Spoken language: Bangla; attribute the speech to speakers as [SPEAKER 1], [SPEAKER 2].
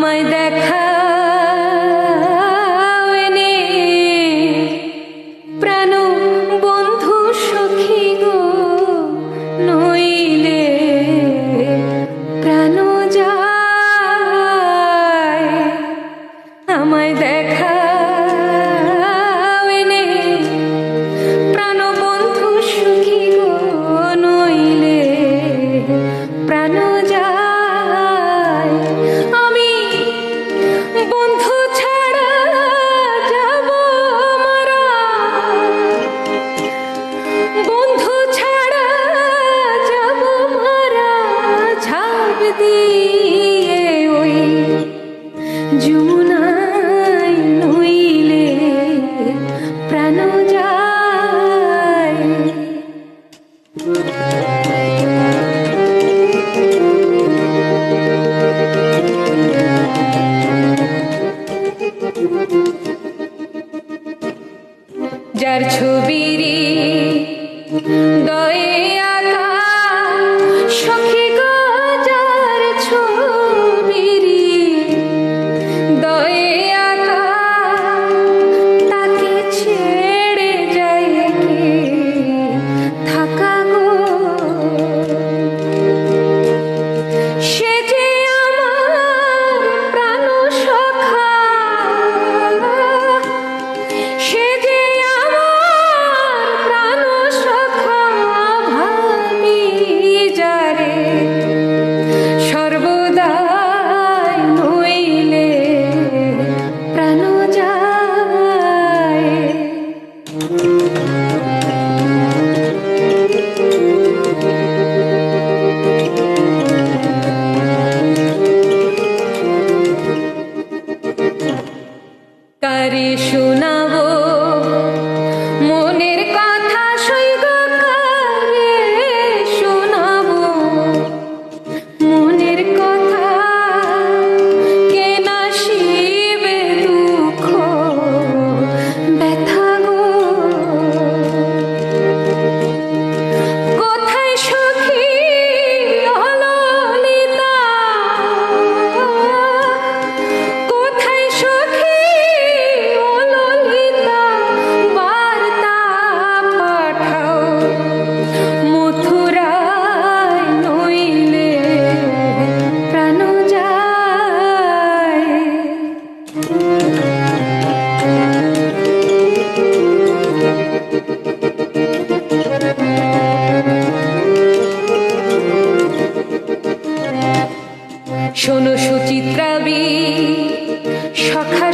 [SPEAKER 1] আমায় দেখা প্রাণ বন্ধু সখী গো, নইলে প্রাণ যায়। আমায় দেখা প্রাণ বন্ধু সখী গো, নইলে প্রাণ যায়। আমি বন্ধু ছাড়া যাব মারা, বন্ধু ছাড়া যাব মারা, ঝাঁপ দিয়ে ওই যমুনায়, নইলে প্রাণ যায়। যার ছবিরি দয়ে আঁকা সখী গো, যার ছবিরি দয়ে আঁকা, তাকে ছেড়ে যায় কে থাকা গো। সে যে আমার প্রাণ সখা, সে যে আমার প্রাণ সখা, ভাবি যারে সর্বদাই, নইলে প্রাণ যায়। কারে শোনাবো মনের কথা সইগ, কারে শোনাবো মনের কথা, কে নাশিবে দুঃখ ব্যথা গো। কোথায় সখী অললিতা, কোথায় সখী অললিতা, বার্তা পাঠাও মথুরায়, নইলে প্রাণ যায়। শোনো সুচিত্রাবি সখা